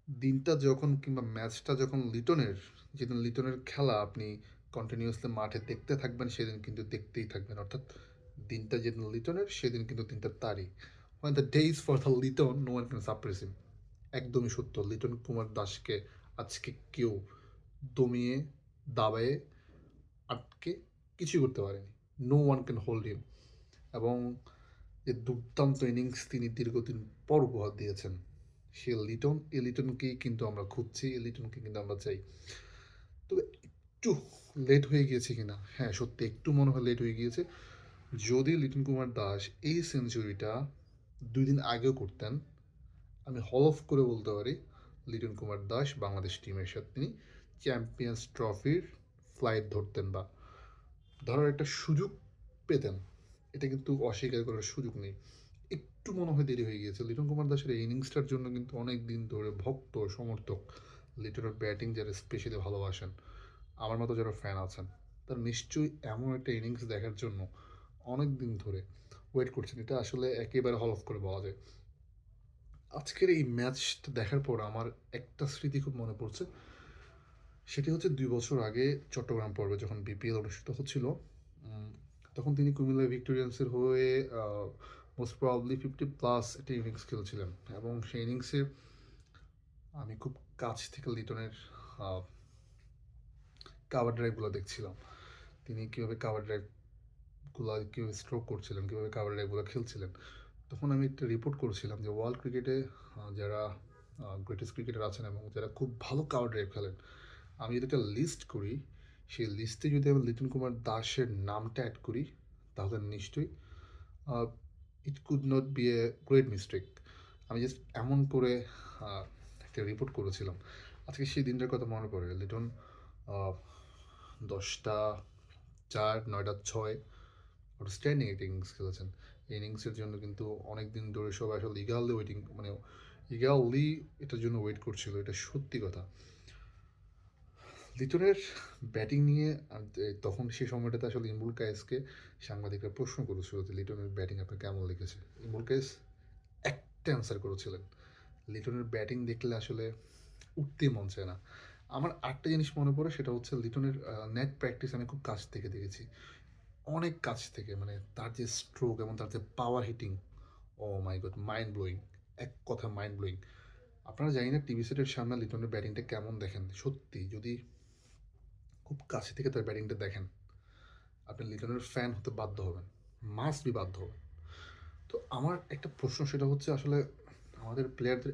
দিনটা যখন কিংবা ম্যাচটা যখন লিটনের, যেদিন লিটনের খেলা আপনি কন্টিনিউয়াসলি মাঠে দেখতে থাকবেন, সেদিন কিন্তু দেখতেই থাকবেন। অর্থাৎ দিনটা যেদিন লিটনের, সেদিন কিন্তু দিনটা তারই। When the days for the Liton, no one can suppress him. একদমই সত্য। লিটন কুমার দাসকে আজকে কেউ দমিয়ে, দাবায়ে, আটকে কিছুই করতে পারেনি। নো ওয়ান ক্যান হোল্ড হিম। এবং যে দুর্দান্ত ইনিংস তিনি দীর্ঘদিন পর উপহার দিয়েছেন, সে লিটন, এ লিটনকেই কিন্তু আমরা খুঁজছি, এ লিটনকে কিন্তু আমরা চাই। তবে একটু লেট হয়ে গিয়েছে কিনা, হ্যাঁ সত্যি একটু মনে হয় লেট হয়ে গিয়েছে। যদি লিটন কুমার দাস এই সেঞ্চুরিটা 2 দিন আগেও করতেন, আমি হলফ করে বলতে পারি লিটন কুমার দাস বাংলাদেশ টিমের সাথে তিনি চ্যাম্পিয়ন্স ট্রফির ফ্লাইট ধরতেন বা ধরার একটা সুযোগ পেতেন। এটা কিন্তু অস্বীকার করার সুযোগ নেই। একটু মনে হয় দেরি হয়ে গিয়েছে। লিটন কুমার দাসের এই ইনিংসটার জন্য কিন্তু অনেক দিন ধরে ভক্ত সমর্থক লিটনের ব্যাটিং যারা স্পেশালি ভালোবাসেন, আমার মতো যারা ফ্যান আছেন, তারা নিশ্চয়ই এমন একটা ইনিংস দেখার জন্য অনেক দিন ধরে ওয়েট করছেন। এটা আসলে একেবারে হলফ করে বলা যায়। আজকের এই ম্যাচটা দেখার পর আমার একটা স্মৃতি খুব মনে পড়ছে। সেটি হচ্ছে 2 বছর আগে চট্টগ্রাম পর্বে যখন বিপিএল অনুষ্ঠিত হচ্ছিল। উম, তখন তিনি কুমিল্লা ভিক্টোরিয়ান্সের হয়ে মোস্ট প্রবাবলি 50+ একটা ইনিংস খেলছিলেন, এবং সেই ইনিংসে আমি খুব কাছ থেকে লিটনের কাভার ড্রাইভগুলো দেখছিলাম। তিনি কীভাবে কাভার ড্রাইভগুলো কীভাবে স্ট্রোক করছিলেন, কীভাবে কাভার ড্রাইভগুলো খেলছিলেন। তখন আমি একটা রিপোর্ট করেছিলাম যে ওয়ার্ল্ড ক্রিকেটে যারা গ্রেটেস্ট ক্রিকেটার আছেন এবং যারা খুব ভালো কাভার ড্রাইভ খেলেন, আমি যদি একটা লিস্ট করি, সেই লিস্টে যদি আমি লিটন কুমার দাসের নামটা অ্যাড করি, তাহলে নিশ্চয়ই it could not be a great mistake. আমি জাস্ট এমন করে আহ, একটা রিপোর্ট করেছিলাম। আজকে সেই দিনটার কথা মনে পড়ে। লিটন 10টা 4, 9টা 6 আউটস্ট্যান্ডিং একটা ইনিংস খেলেছেন। এই ইনিংসের জন্য কিন্তু অনেক দিন ধরে সবাই আসলে ইগালি ওয়েটিং, মানে ইগালি এটার জন্য ওয়েট করছিল, এটা সত্যি কথা। লিটনের ব্যাটিং নিয়ে তখন সেই সময়টাতে আসলে ইমরুল কায়েসকে সাংবাদিকরা প্রশ্ন করেছিল যে লিটনের ব্যাটিং আপনার কেমন লেগেছে। ইমরুল কায়েস একটা অ্যান্সার করেছিলেন, লিটনের ব্যাটিং দেখলে আসলে উঠতেই মন চায় না। আমার আরেকটা জিনিস মনে পড়ে, সেটা হচ্ছে লিটনের নেট প্র্যাকটিস আমি খুব কাছ থেকে দেখেছি, অনেক কাছ থেকে। মানে তার যে স্ট্রোক এবং তার যে পাওয়ার হিটিং, ও মাই গড, মাইন্ড ব্লোয়িং। এক কথা মাইন্ড ব্লোয়িং। আপনারা জানি না টিভি সেটের সামনে লিটনের ব্যাটিংটা কেমন দেখেন, সত্যি যদি খুব কাছে থেকে তার ব্যাটিংটা দেখেন, আপনি লিটনের ফ্যান হতে বাধ্য হবেন, মাস্ট বি বাধ্য হবেন। তো আমার একটা প্রশ্ন, সেটা হচ্ছে আসলে আমাদের প্লেয়ারদের